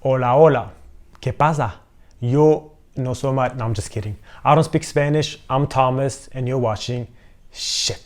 Hola, hola. ¿Qué pasa? Yo no soy no, I'm just kidding. I don't speak Spanish. I'm Thomas, and you're watching Shit.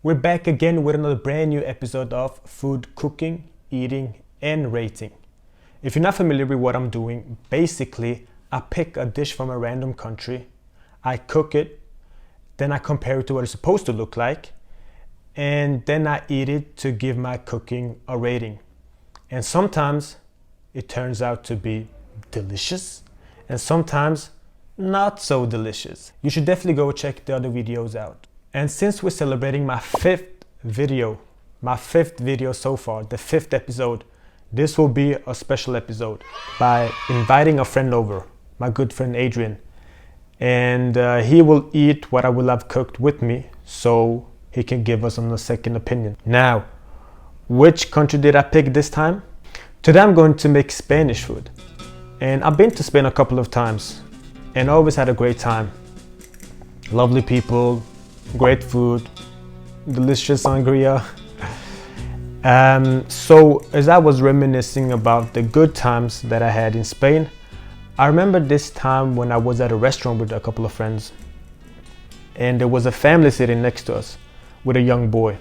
We're back again with another brand new episode of food cooking, eating, and rating. If you're not familiar with what I'm doing, basically, I pick a dish from a random country, I cook it, then I compare it to what it's supposed to look like, and then I eat it to give my cooking a rating. And sometimes it turns out to be delicious, and sometimes not so delicious. You should definitely go check the other videos out. And since we're celebrating my fifth video so far, the fifth episode, this will be a special episode by inviting a friend over, my good friend Adrien. And he will eat what I will have cooked with me, so he can give us a second opinion. Now, which country did I pick this time? Today I'm going to make Spanish food. And I've been to Spain a couple of times and always had a great time. Lovely people, great food, delicious sangria. So as I was reminiscing about the good times that I had in Spain, I remember this time when I was at a restaurant with a couple of friends, and there was a family sitting next to us with a young boy.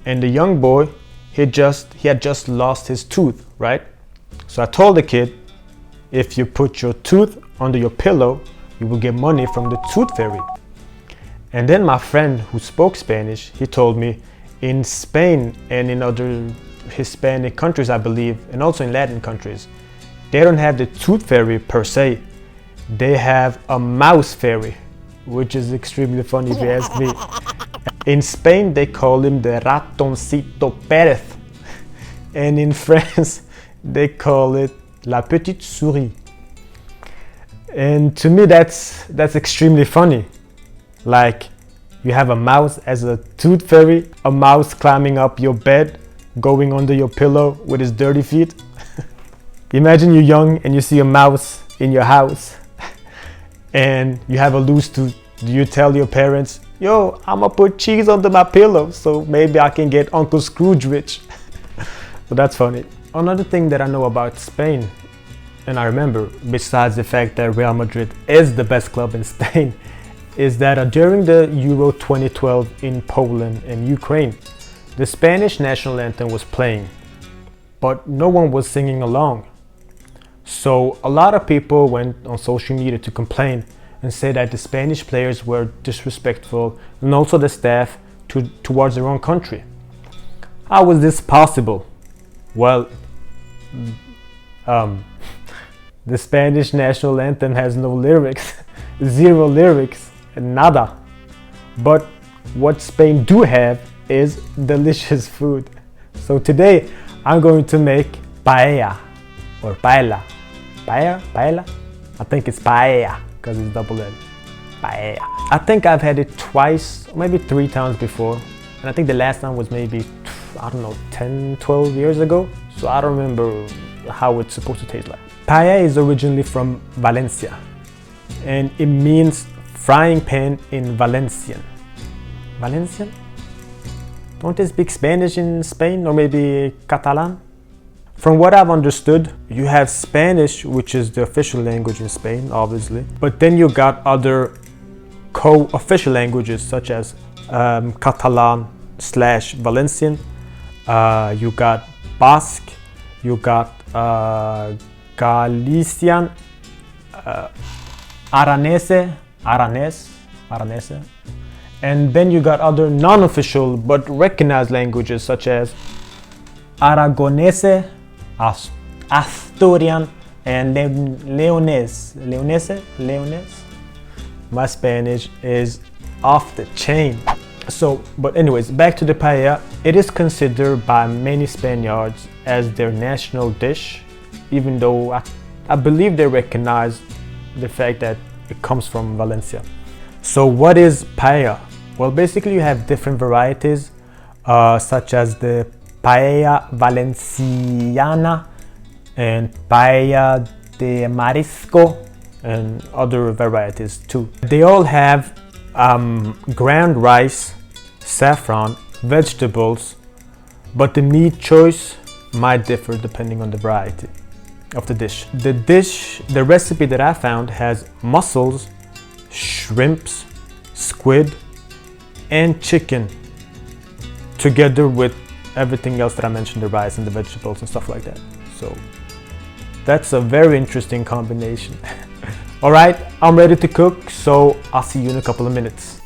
And the young boy, he had just lost his tooth, right? So I told the kid, if you put your tooth under your pillow, you will get money from the tooth fairy. And then my friend who spoke Spanish, he told me in Spain and in other Hispanic countries, I believe, and also in Latin countries, they don't have the tooth fairy per se. They have a mouse fairy, which is extremely funny if you ask me. In Spain, they call him the ratoncito Pérez. And in France, they call it la petite souris. And to me, that's extremely funny. Like, you have a mouse as a tooth fairy, a mouse climbing up your bed, going under your pillow with his dirty feet. Imagine you're young and you see a mouse in your house and you have a loose tooth. Do you tell your parents, yo, I'm gonna put cheese under my pillow so maybe I can get Uncle Scrooge rich? So that's funny. Another thing that I know about Spain, and I remember, besides the fact that Real Madrid is the best club in Spain, is that during the Euro 2012 in Poland and Ukraine, the Spanish national anthem was playing, but no one was singing along. So a lot of people went on social media to complain and say that the Spanish players were disrespectful, and also the staff towards their own country. How was this possible? Well, the Spanish national anthem has no lyrics, zero lyrics, nada. But what Spain do have is delicious food. So today I'm going to make paella or paella. Paella? I think it's paella because it's double L. Paella. I think I've had it twice, maybe 3 times before. And I think the last time was maybe, I don't know, 10, 12 years ago. So I don't remember how it's supposed to taste like. Paella is originally from Valencia, and it means frying pan in Valencian. Valencian? Don't they speak Spanish in Spain, or maybe Catalan? From what I've understood, you have Spanish, which is the official language in Spain, obviously. But then you got other co-official languages such as Catalan / Valencian. You got Basque, you got Galician, Aranese, and then you got other non-official but recognized languages such as Aragonese, Asturian, and Leonese. My Spanish is off the chain. So, but anyways, back to the paella. It is considered by many Spaniards as their national dish, even though I believe they recognize the fact that it comes from Valencia. So what is paella? Well, basically you have different varieties, such as the paella valenciana and paella de marisco and other varieties too. They all have ground rice, saffron, vegetables, but the meat choice might differ depending on the variety of the dish. The recipe that I found has mussels, shrimps, squid, and chicken together with everything else that I mentioned, the rice and the vegetables and stuff like that. So that's a very interesting combination. All right, I'm ready to cook, so I'll see you in a couple of minutes.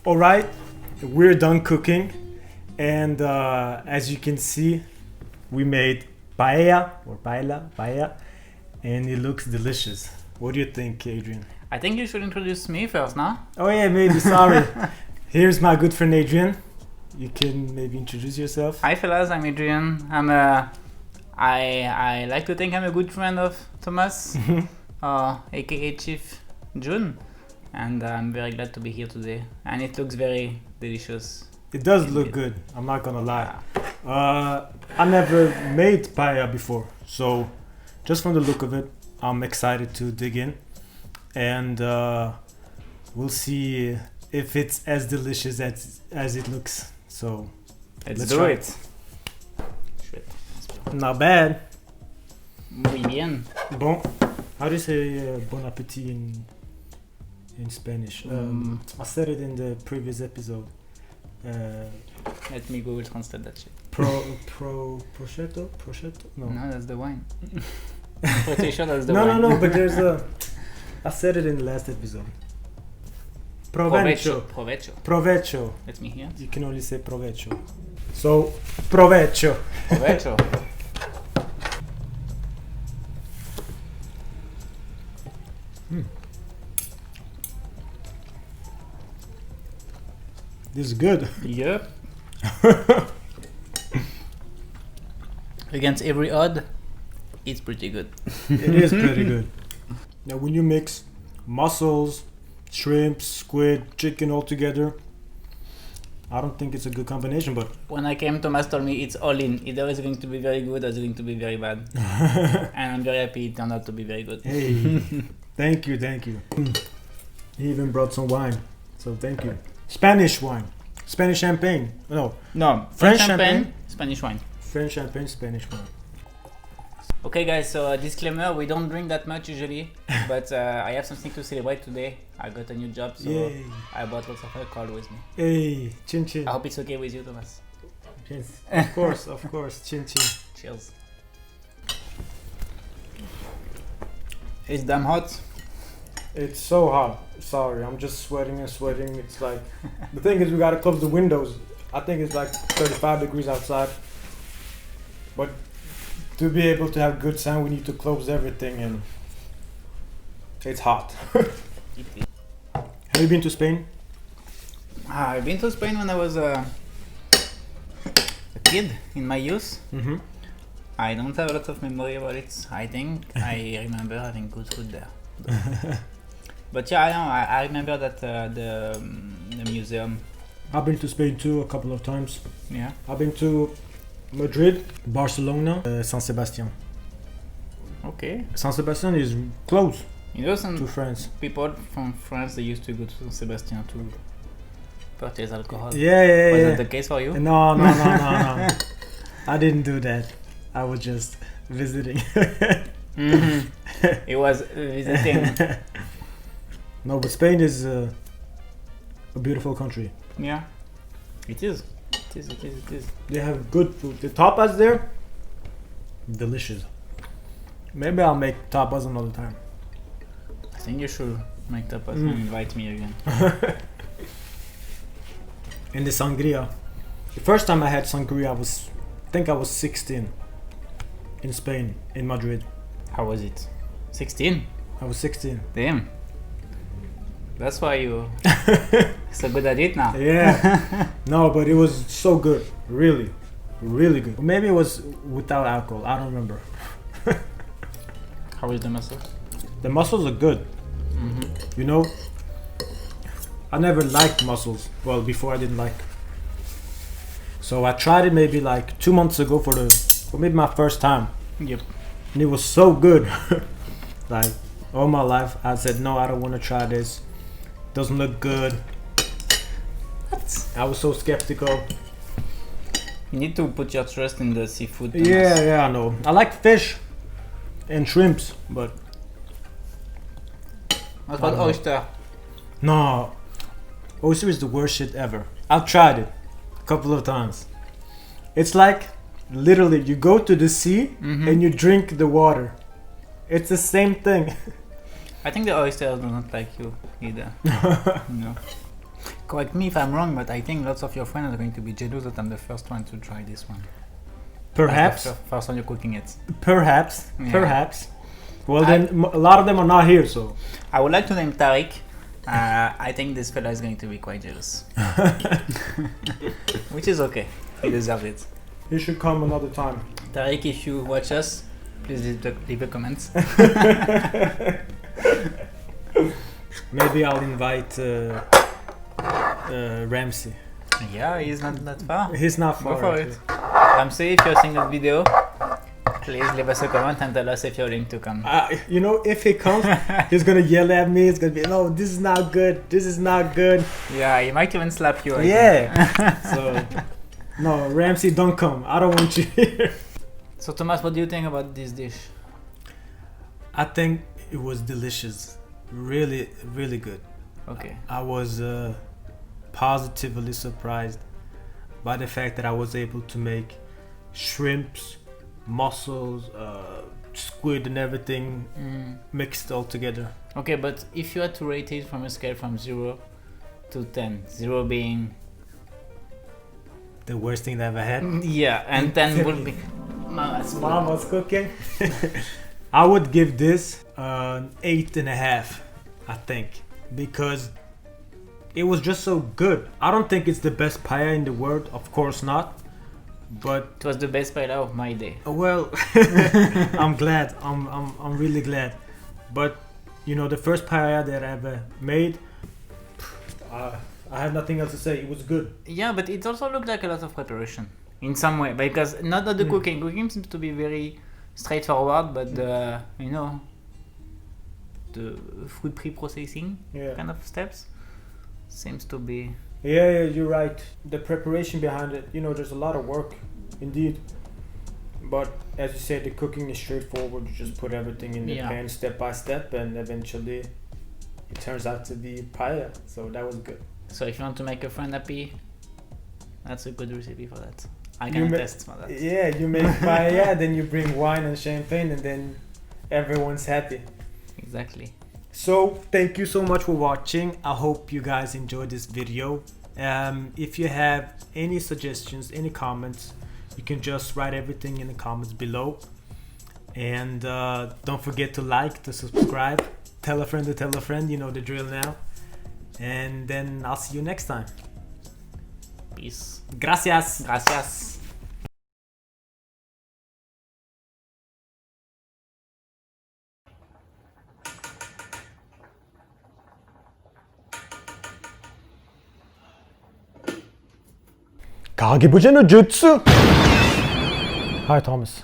All right, we're done cooking, and as you can see, we made paella, and it looks delicious. What do you think, Adrien? I think you should introduce me first, no? Oh yeah, maybe, sorry. Here's my good friend Adrien. You can maybe introduce yourself. Hi fellas, I'm Adrien. I like to think I'm a good friend of Thomas, aka Chief Joon. And I'm very glad to be here today. And it looks very delicious. It does look good, I'm not gonna lie. I never made paella before, so just from the look of it, I'm excited to dig in. And we'll see if it's as delicious as it looks. So let's do it. Not bad. Muy bien. Bon. How do you say bon appetit in Spanish? I said it in the previous episode. Let me Google translate that shit. Prosciutto? No, that's the wine. Pretty sure that's the wine. No, but there's I said it in the last episode. Provecho. Let me hear. You can only say provecho. So, provecho. This is good. Yep. Against every odd, it's pretty good. It is pretty good. Now, when you mix mussels, shrimp, squid, chicken all together, I don't think it's a good combination, but when I came, Thomas told me it's all in. Either it's going to be very good or it's going to be very bad. And I'm very happy it turned out to be very good. Hey, thank you. He even brought some wine, so thank you. Spanish wine. Spanish champagne. No, French champagne, Spanish wine. French champagne, Spanish wine. Okay guys, so disclaimer, we don't drink that much usually, but I have something to celebrate today. I got a new job, so yay. I brought lots of alcohol with me. Hey, chin chin. I hope it's okay with you, Thomas. Yes, of course, chin chin. Cheers. It's damn hot. It's so hot. Sorry, I'm just sweating. It's like, the thing is we gotta close the windows. I think it's like 35 degrees outside. But to be able to have good sound, we need to close everything, and it's hot. Have you been to Spain? I've been to Spain when I was a kid in my youth. Mm-hmm. I don't have a lot of memory about it. I think I remember having good food there. But yeah, I remember that the museum. I've been to Spain too a couple of times. Yeah. I've been to Madrid, Barcelona, San Sebastian. Okay. San Sebastian is close. You know, some to France. People from France, they used to go to San Sebastian to purchase alcohol. Yeah. Was that the case for you? No. I didn't do that. I was just visiting. Mm-hmm. It was visiting. No, but Spain is a beautiful country. Yeah, it is. They have good food. The tapas there, delicious. Maybe I'll make tapas another time. I think you should make tapas and invite me again. And the sangria. The first time I had sangria was think I was 16 in Spain, in Madrid. How was it? 16? I was 16. Damn. That's why you so good at it now. Yeah. No, but it was so good. Really, really good. Maybe it was without alcohol. I don't remember. How is the muscle? The mussels are good. You know, I never liked mussels. Well, before I didn't like. So I tried it maybe like 2 months ago for maybe my first time. Yep. And it was so good. Like all my life I said no, I don't want to try this. Doesn't look good. What? I was so skeptical. You need to put your trust in the seafood. Yeah, I know. I like fish and shrimps, but What about oyster? no. Oyster is the worst shit ever. I've tried it a couple of times. It's like literally you go to the sea and you drink the water. It's the same thing. I think the oysters do not like you either. No. Correct me if I'm wrong, but I think lots of your friends are going to be jealous that I'm the first one to try this one. Perhaps. Like the first one you're cooking it. Perhaps. Yeah. Perhaps. Well, then a lot of them are not here, so. I would like to name Tariq. I think this fella is going to be quite jealous. Which is okay. He deserves it. He should come another time. Tariq, if you watch us, please leave a comment. Maybe I'll invite Ramsey. Yeah, he's not that far. He's not far. Go for actually. it. Ramsey, if you're seeing this video, please leave us a comment and tell us if you're willing to come. You know, if he comes, he's gonna yell at me. It's gonna be, no, this is not good. This is not good. Yeah, he might even slap you. So, no, Ramsey, don't come. I don't want you here. So, Thomas, what do you think about this dish? I think it was delicious. Really, really good. Okay. I was positively surprised by the fact that I was able to make shrimps, mussels, squid and everything mixed all together. Okay, but if you had to rate it from a scale from 0 to 10, 0 being... The worst thing I ever had. Yeah, and 10 would be... Mama's cooking. I would give this an 8.5, I think, because it was just so good. I don't think it's the best paella in the world, of course not, but It was the best paella of my day. well, I'm glad. I'm really glad. But you know, the first paella that I ever made, I have nothing else to say. It was good. Yeah, but it also looked like a lot of preparation in some way, because not that the cooking seems to be very straightforward, but the food pre-processing kind of steps seems to be... Yeah, you're right. The preparation behind it, you know, there's a lot of work, indeed. But as you said, the cooking is straightforward. You just put everything in the pan step by step, and eventually it turns out to be paella. So that was good. So if you want to make a friend happy, that's a good recipe for that. I can attest for that. Yeah, you make paella, then you bring wine and champagne, and then everyone's happy. Exactly. So thank you so much for watching. I hope you guys enjoyed this video. If you have any suggestions, any comments, you can just write everything in the comments below. And don't forget to like, to subscribe, tell a friend, you know the drill now. And then I'll see you next time. Peace. Gracias. Gracias. Kagebuje no jutsu. Hi, Thomas.